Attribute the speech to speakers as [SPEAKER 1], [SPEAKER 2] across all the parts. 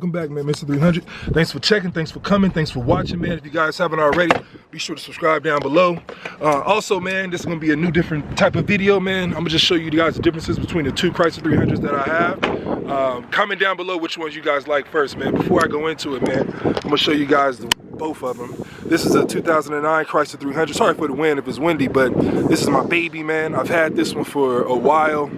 [SPEAKER 1] welcome back, man. Mr. 300. Thanks for checking, thanks for coming, thanks for watching, man. If you guys haven't already, be sure to subscribe down below. Also, man, this is gonna be a new different type of video, man. I'm gonna just show you guys the differences between the two Chrysler 300s that I have. Comment down below which ones you guys like first, man. Before I go into it, man, I'm gonna show you guys both of them. This is a 2009 Chrysler 300. Sorry for the wind if it's windy, but this is my baby, man. I've had this one for a while.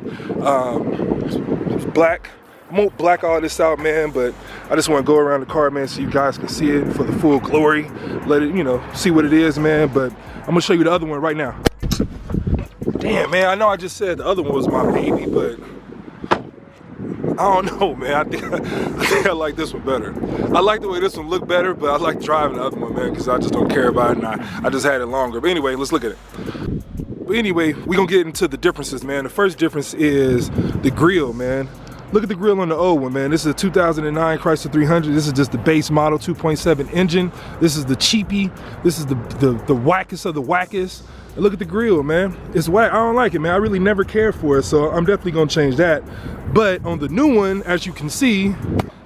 [SPEAKER 1] It's black. I won't black all this out, man, but I just want to go around the car, man, so you guys can see it for the full glory. Let it, you know, see what it is, man. But I'm gonna show you the other one right now. Damn, man, I know I just said the other one was my baby, but I don't know, man. I think I like this one better. I like the way this one looked better, but I like driving the other one, man, because I just don't care about it, and I just had it longer. But anyway, let's look at it. But anyway, we're gonna get into the differences, man. The first difference is the grille, man. Look at the grille on the old one, man. This is a 2009 Chrysler 300. This is just the base model 2.7 engine. This is the cheapie. This is the wackest of the wackest. And look at the grille, man. It's whack. I don't like it, man. I really never cared for it, so I'm definitely gonna change that. But on the new one, as you can see,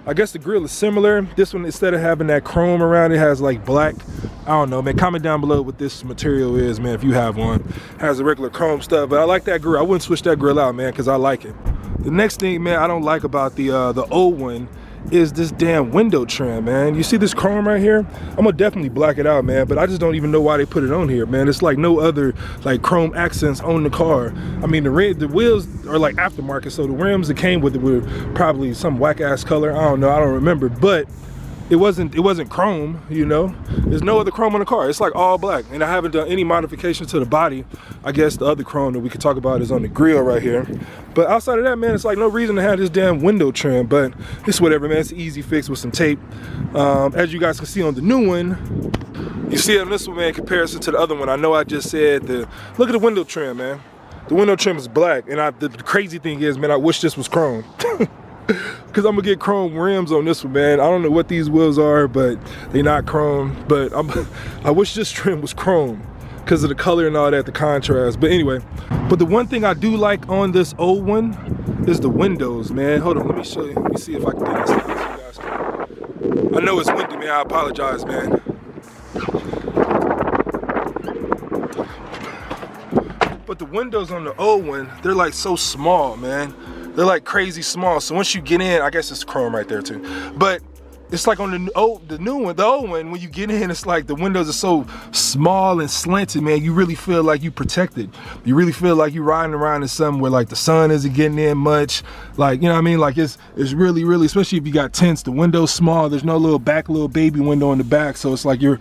[SPEAKER 1] I guess the grille is similar. This one, instead of having that chrome around, it has like black. I don't know, man. Comment down below what this material is, man, if you have one. It has the regular chrome stuff, but I like that grille. I wouldn't switch that grille out, man, because I like it. The next thing, man, I don't like about the old one is this damn window trim, man. You see this chrome right here? I'm gonna definitely black it out, man, but I just don't even know why they put it on here, man. It's like no other like chrome accents on the car. I mean, the wheels are like aftermarket, so the rims that came with it were probably some whack ass color. I don't know, I don't remember, but it wasn't chrome, you know. There's no other chrome on the car. It's like all black, and I haven't done any modifications to the body. I guess the other chrome that we could talk about is on the grille right here. But outside of that, man, it's like no reason to have this damn window trim, but it's whatever, man. It's an easy fix with some tape. As you guys can see on the new one, you see it on this one, man, in comparison to the other one. I know I just said look at the window trim, man. The window trim is black, and the crazy thing is, man, I wish this was chrome. Cause I'm gonna get chrome rims on this one, man. I don't know what these wheels are, but they're not chrome. But I wish this trim was chrome because of the color and all that, the contrast. But anyway, but the one thing I do like on this old one is the windows, man. Hold on, let me show you. Let me see if I can get inside so you guys can. I know it's windy, man. I apologize, man. But the windows on the old one, they're like so small, man. They're like crazy small. So once you get in, I guess it's chrome right there too. But it's like on the new one, the old one, when you get in, it's like the windows are so small and slanted, man. You really feel like you protected. You really feel like you're riding around in something where like the sun isn't getting in much. Like, you know what I mean? Like it's really, really, especially if you got tints, the window's small. There's no little baby window in the back. So it's like you're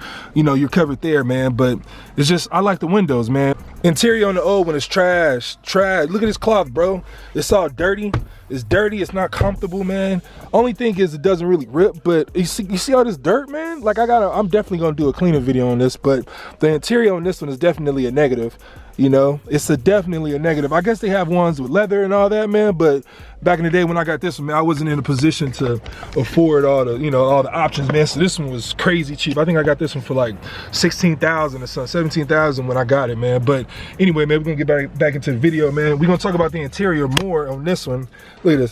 [SPEAKER 1] covered there, man. But it's just, I like the windows, man. Interior on the old one is trash. Look at this cloth, bro. It's all dirty. It's dirty. It's not comfortable, man. Only thing is it doesn't really rip, but you see all this dirt, man? Like I'm definitely gonna do a cleaning video on this, but the interior on this one is definitely a negative. You know, it's definitely a negative. I guess they have ones with leather and all that, man, but back in the day when I got this one, man, I wasn't in a position to afford all the options, man. So this one was crazy cheap. I think I got this one for like 16,000 or something, 17,000 when I got it, man. But anyway, man, we're gonna get back into the video, man. We're gonna talk about the interior more on this one. Look at this.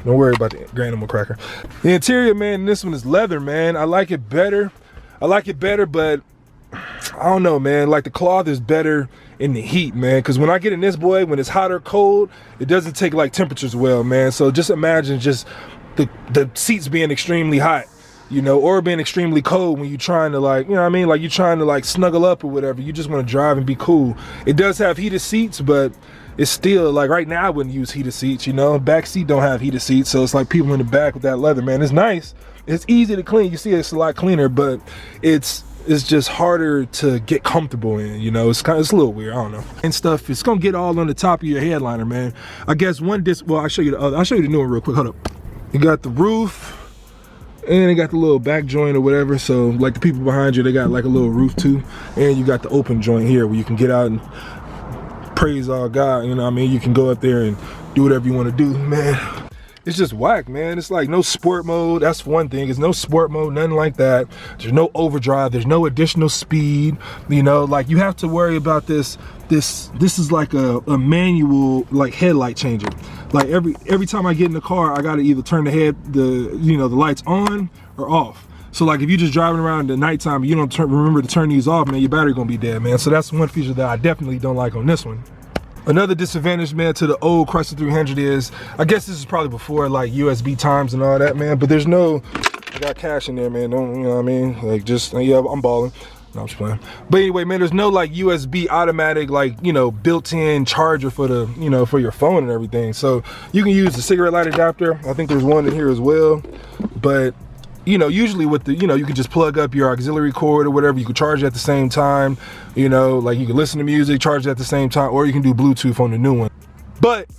[SPEAKER 1] Don't worry about the Granimal cracker. The interior, man, this one is leather, man. I like it better. But I don't know, man. Like the cloth is better in the heat, man, because when I get in this boy, when it's hot or cold, it doesn't take like temperatures well, man. So just imagine just the seats being extremely hot, you know, or being extremely cold when you're trying to, like, you know what I mean, like you're trying to like snuggle up or whatever. You just want to drive and be cool. It does have heated seats, but it's still like right now I wouldn't use heated seats, you know. Back seat don't have heated seats, so it's like people in the back with that leather, man. It's nice, it's easy to clean. You see it's a lot cleaner, but it's just harder to get comfortable in, you know. It's a little weird, I don't know. And stuff, it's gonna get all on the top of your headliner, man. I guess well, I'll show you the other. I'll show you the new one real quick, hold up. You got the roof, and they got the little back joint or whatever. So like the people behind you, they got like a little roof too. And you got the open joint here where you can get out and praise all God, you know what I mean? You can go up there and do whatever you wanna do, man. it's just whack, man. It's like no sport mode. That's one thing. It's no sport mode, nothing like that. There's no overdrive. There's no additional speed. You know, like you have to worry about this. This is like a manual like headlight changer. Like every time I get in the car, I gotta either turn the lights on or off. So like if you're just driving around in the nighttime, you don't remember to turn these off, man, your battery gonna be dead, man. So that's one feature that I definitely don't like on this one. Another disadvantage, man, to the old Chrysler 300 is, I guess this is probably before like USB times and all that, man, but there's no, I got cash in there, man, don't, you know what I mean? Like just, yeah, I'm balling. No, I'm just playing. But anyway, man, there's no like USB automatic, like, you know, built-in charger for the, you know, for your phone and everything. So you can use the cigarette light adapter. I think there's one in here as well. But, you know, usually with the, you know, you can just plug up your auxiliary cord or whatever. You can charge it at the same time. You know, like you can listen to music, charge it at the same time, or you can do Bluetooth on the new one. But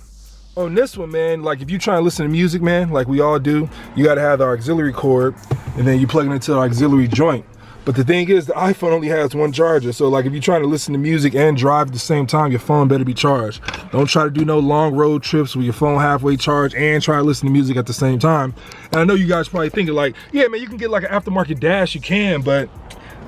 [SPEAKER 1] on this one, man, like if you try to listen to music, man, like we all do, you got to have the auxiliary cord and then you plug it into the auxiliary joint. But the thing is, the iPhone only has one charger. So like if you're trying to listen to music and drive at the same time, your phone better be charged. Don't try to do no long road trips with your phone halfway charged and try to listen to music at the same time. And I know you guys probably thinking like, yeah, man, you can get like an aftermarket dash, you can, but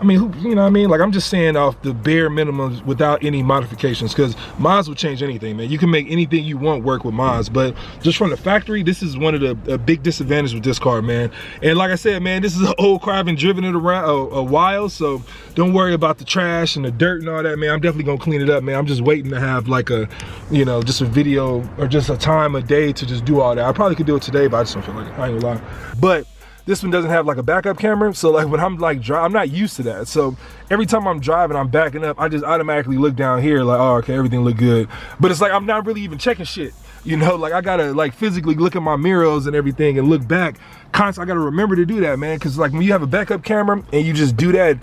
[SPEAKER 1] I mean, you know what I mean? Like, I'm just saying off the bare minimum without any modifications, because mods will change anything, man. You can make anything you want work with mods, but just from the factory, this is one of the big disadvantages with this car, man. And like I said, man, this is an old car. I've been driving it around a while, so don't worry about the trash and the dirt and all that, man. I'm definitely gonna clean it up, man. I'm just waiting to have like a, you know, just a video or just a time a day to just do all that. I probably could do it today, but I just don't feel like it. I ain't gonna lie. But this one doesn't have like a backup camera, so like when I'm like driving, I'm not used to that. So every time I'm driving, I'm backing up, I just automatically look down here like, oh, okay, everything look good. But it's like I'm not really even checking shit, you know? Like I gotta like physically look at my mirrors and everything and look back. Constantly, I gotta remember to do that, man, because like when you have a backup camera and you just do that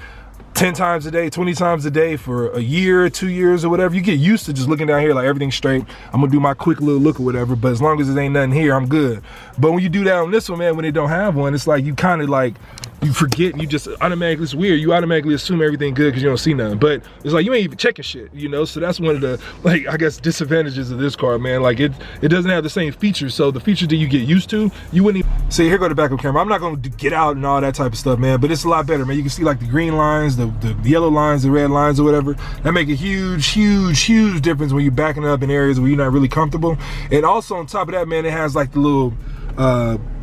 [SPEAKER 1] 10 times a day, 20 times a day for a year, 2 years or whatever, you get used to just looking down here like everything's straight. I'm gonna do my quick little look or whatever, but as long as there ain't nothing here, I'm good. But when you do that on this one, man, when they don't have one, it's like you kind of like, you forget, and you just automatically, it's weird, you automatically assume everything good because you don't see nothing. But it's like you ain't even checking shit, you know? So that's one of the, like, I guess disadvantages of this car, man. Like it doesn't have the same features. So the features that you get used to, you wouldn't even, see, here go the backup camera. I'm not gonna get out and all that type of stuff, man, but it's a lot better, man. You can see like the green lines, the yellow lines, the red lines or whatever. That make a huge difference when you're backing up in areas where you're not really comfortable. And also on top of that, man, it has like the little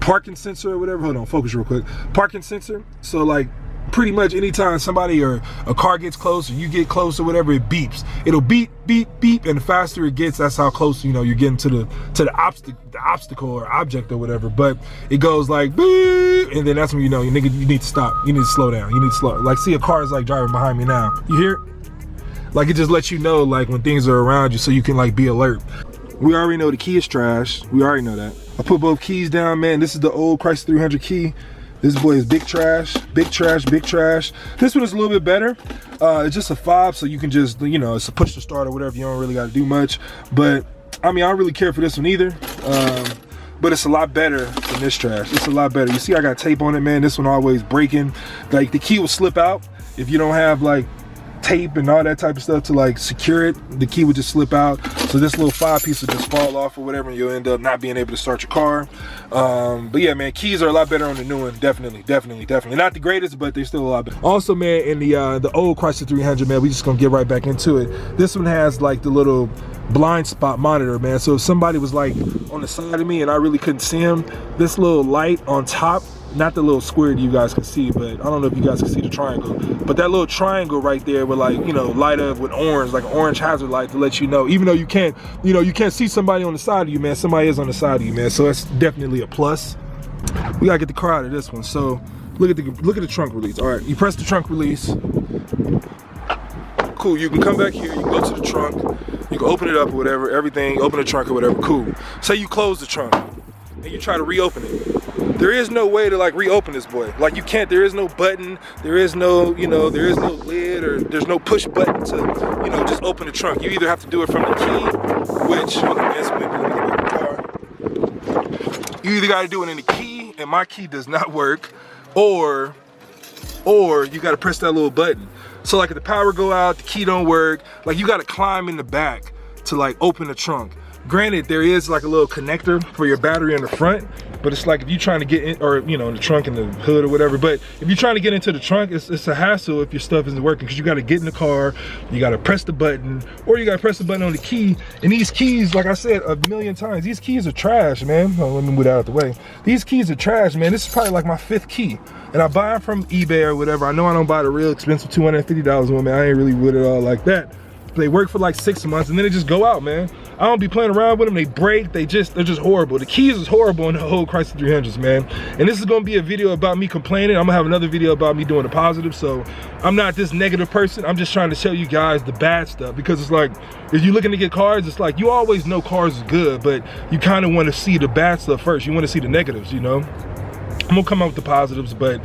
[SPEAKER 1] parking sensor or whatever. Hold on, focus real quick. Parking sensor. So like pretty much anytime somebody or a car gets close or you get close or whatever, it beeps. It'll beep, beep, beep, and the faster it gets, that's how close, you know, you're getting to the obstacle or object or whatever. But it goes like beep, and then that's when you know, you need to stop. You need to slow down. You need to slow. Like, see, a car is like driving behind me now. You hear it? Like, it just lets you know like when things are around you, so you can like be alert. We already know the key is trash. We already know that. I put both keys down, man. This is the old Chrysler 300 key. This boy is big trash, big trash, big trash. This one is a little bit better. It's just a fob, so you can just, you know, it's a push to start or whatever. You don't really got to do much. But I mean, I don't really care for this one either. But it's a lot better than this trash. It's a lot better. You see, I got tape on it, man. This one always breaking. Like the key will slip out if you don't have like tape and all that type of stuff to like secure it. The key would just slip out, so this little 5-piece will just fall off or whatever, and you'll end up not being able to start your car. But yeah, man, keys are a lot better on the new one. Definitely not the greatest, but they're still a lot better. Also, man, in the old Chrysler 300, man, we just gonna get right back into it. This one has like the little blind spot monitor, man. So if somebody was like on the side of me and I really couldn't see him, this little light on top, not the little square that you guys can see, but I don't know if you guys can see the triangle, but that little triangle right there with like, you know, light up with orange, like an orange hazard light to let you know, even though you can't, you know, you can't see somebody on the side of you, man, somebody is on the side of you, man. So that's definitely a plus. We gotta get the car out of this one. So look at the trunk release. All right, you press the trunk release. Cool, you can come back here, you can go to the trunk, you can open it up or whatever, everything, open the trunk or whatever, cool. Say you close the trunk and you try to reopen it. There is no way to like reopen this boy. Like you can't, there is no button, there is no, you know, there is no lid, or there's no push button to, you know, just open the trunk. You either have to do it from the key, which, hold on, you either gotta do it in the key, and my key does not work, or you gotta press that little button. So like if the power go out, the key don't work, like you gotta climb in the back to like open the trunk. Granted, there is like a little connector for your battery in the front, but it's like if you're trying to get in, or you know, in the trunk and the hood or whatever, but if you're trying to get into the trunk, it's a hassle if your stuff isn't working, because you got to get in the car, you got to press the button, or you got to press the button on the key. And these keys, like I said a million times, these keys are trash, man. Oh, let me move that out of the way. These keys are trash, man. This is probably like my 5th key, and I buy them from eBay or whatever. I know I don't buy the real expensive $250 one, man. I ain't really with it all like that. They work for like 6 months and then they just go out, man. I don't be playing around with them. They break. They're just horrible. The keys is horrible in the whole Chrysler 300s, man. And this is gonna be a video about me complaining. I'm gonna have another video about me doing the positive. So I'm not this negative person. I'm just trying to show you guys the bad stuff, because it's like, if you're looking to get cars, it's like, you always know cars is good, but you kind of want to see the bad stuff first. You want to see the negatives, you know? I'm gonna come out with the positives, but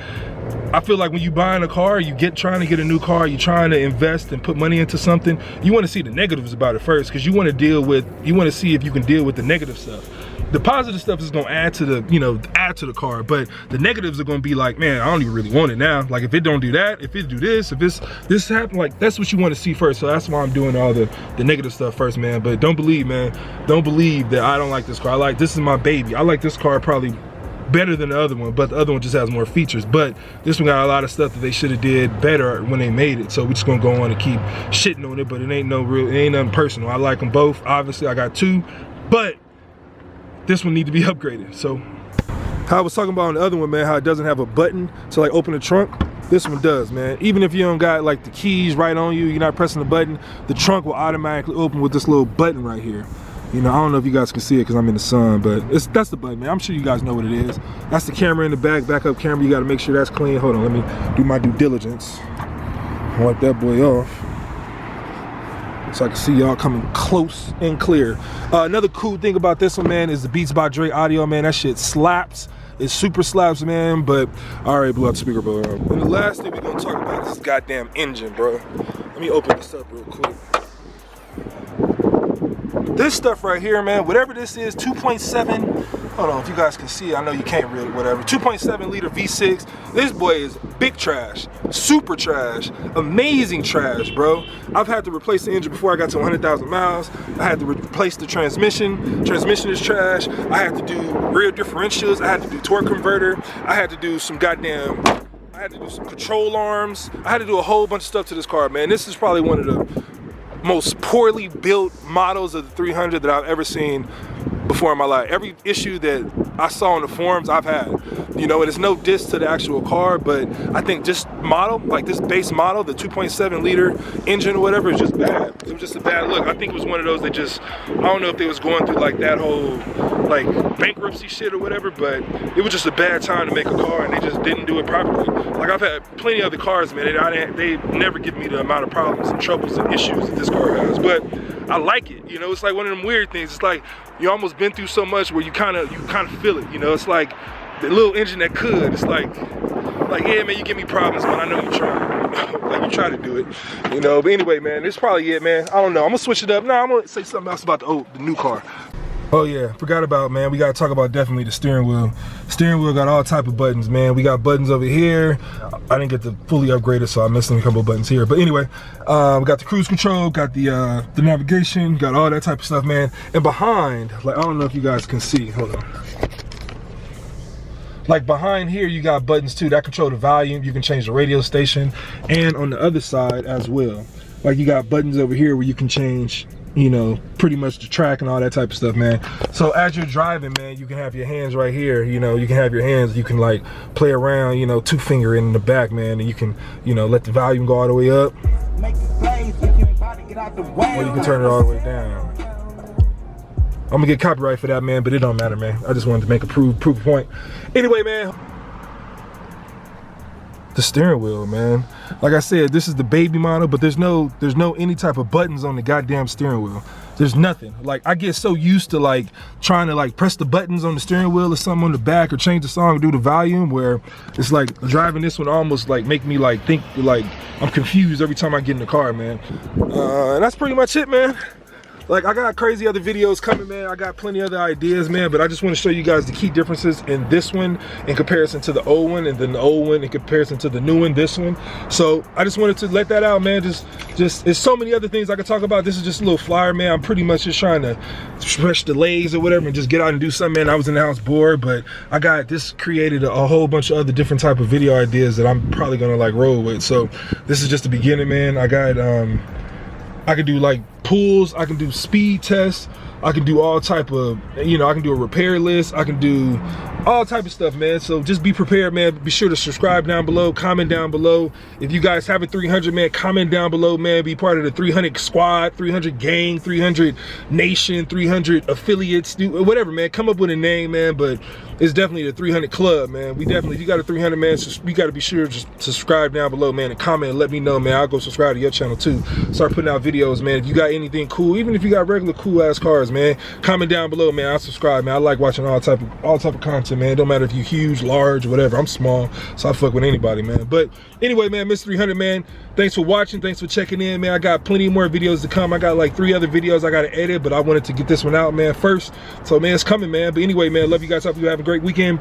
[SPEAKER 1] I feel like when you buying a car, trying to get a new car, you're trying to invest and put money into something, you want to see the negatives about it first, because you want to see if you can deal with the negative stuff. The positive stuff is gonna add to the, you know, add to the car, but the negatives are gonna be like, man, I don't even really want it now. Like, if it don't do that, if it do this, if this happen, like, that's what you want to see first. So that's why I'm doing all the negative stuff first, man. But don't believe, man, don't believe that I don't like this car. This is my baby. I like this car probably better than the other one, but the other one just has more features. But this one got a lot of stuff that they should have did better when they made it. So we're just gonna go on and keep shitting on it, but it ain't nothing personal. I like them both. Obviously I got 2, but this one need to be upgraded. So how I was talking about on the other one, man, how it doesn't have a button to like open the trunk, this one does, man. Even if you don't got like the keys right on you, you're not pressing the button, the trunk will automatically open with this little button right here. You know, I don't know if you guys can see it because I'm in the sun, but that's the button, man. I'm sure you guys know what it is. That's the camera in the back, backup camera. You got to make sure that's clean. Hold on, let me do my due diligence. Wipe that boy off, so I can see y'all coming close and clear. Another cool thing about this one, man, is the Beats by Dre audio, man. That shit slaps. It super slaps, man. But I already blew out the speaker, bro. And the last thing we're gonna talk about is this goddamn engine, bro. Let me open this up real quick. This stuff right here, man, whatever this is, 2.7, hold on, if you guys can see it, I know you can't really, whatever, 2.7 liter V6, this boy is big trash, super trash, amazing trash, bro. I've had to replace the engine before I got to 100,000 miles. I had to replace the transmission. Transmission is trash. I had to do rear differentials. I had to do torque converter. I had to do some some control arms. I had to do a whole bunch of stuff to this car, man. This is probably one of the most poorly built models of the 300 that I've ever seen before in my life. Every issue that I saw on the forums I've had, you know, and it's no diss to the actual car, but I think just model, like this base model, the 2.7 liter engine or whatever, is just bad. It was just a bad look. I think it was one of those that just, I don't know if they was going through like that whole like bankruptcy shit or whatever, but it was just a bad time to make a car and they just didn't do it properly. Like, I've had plenty of other cars, man, they never give me the amount of problems and troubles and issues that this car has, but I like it. You know, it's like one of them weird things. It's like you almost been through so much where you kind of feel it. You know, it's like the little engine that could. It's like yeah, man, you give me problems, but I know you try. Like, you try to do it. You know, but anyway, man, this is probably it, man. I don't know. I'm gonna switch it up. Nah, I'm gonna say something else about the new car. Oh yeah, forgot about, man, we gotta talk about definitely the steering wheel. Steering wheel got all type of buttons, man. We got buttons over here. I didn't get the fully upgraded, so I missed a couple of buttons here. But anyway, we got the cruise control, got the navigation, got all that type of stuff, man. And behind, like, I don't know if you guys can see, hold on. Like behind here, you got buttons too that control the volume. You can change the radio station, and on the other side as well. Like, you got buttons over here where you can change, you know, pretty much the track and all that type of stuff, man. So as you're driving, man, you can have your hands right here, you know, you can have your hands, you can like play around, you know, 2-finger in the back, man, and you can, you know, let the volume go all the way up, or you can turn it all the way down. I'm gonna get copyright for that, man, but it don't matter, man. I just wanted to make a proof point. Anyway, man, the steering wheel, man. Like I said, this is the baby model, but there's no any type of buttons on the goddamn steering wheel. There's nothing. Like, I get so used to like trying to like press the buttons on the steering wheel or something on the back, or change the song or do the volume, where it's like driving this one almost like make me like think like I'm confused every time I get in the car, man. And that's pretty much it, man. like I got crazy other videos coming, man. I got plenty other ideas, man, but I just want to show you guys the key differences in this one in comparison to the old one, and then the old one in comparison to the new one, this one. So I just wanted to let that out, man. Just there's so many other things I could talk about. This is just a little flyer, man. I'm pretty much just trying to stretch the legs or whatever and just get out and do something, man. I was in the house bored, but I got this created a whole bunch of other different type of video ideas that I'm probably gonna like roll with. So this is just the beginning, man. I got I can do like pulls, I can do speed tests, I can do all type of, you know, I can do a repair list, I can do all type of stuff, man. So just be prepared, man. Be sure to subscribe down below, comment down below. If you guys have a 300, man, comment down below, man. Be part of the 300 squad, 300 gang, 300 nation, 300 affiliates, whatever, man. Come up with a name, man, but it's definitely the 300 club, man. We definitely, if you got a 300, man, you got to be sure to just subscribe down below, man, and comment and let me know, man. I'll go subscribe to your channel too. Start putting out videos, man. If you got anything cool, even if you got regular cool ass cars, man, comment down below, man. I'll subscribe, man. I like watching all type of content, man. It don't matter if you huge, large, whatever. I'm small, so I fuck with anybody, man. But anyway, man, Mr. 300, man, thanks for watching. Thanks for checking in, man. I got plenty more videos to come. I got like 3 other videos I got to edit, but I wanted to get this one out, man, first. So, man, it's coming, man. But anyway, man, love you guys. Hope you have a great weekend.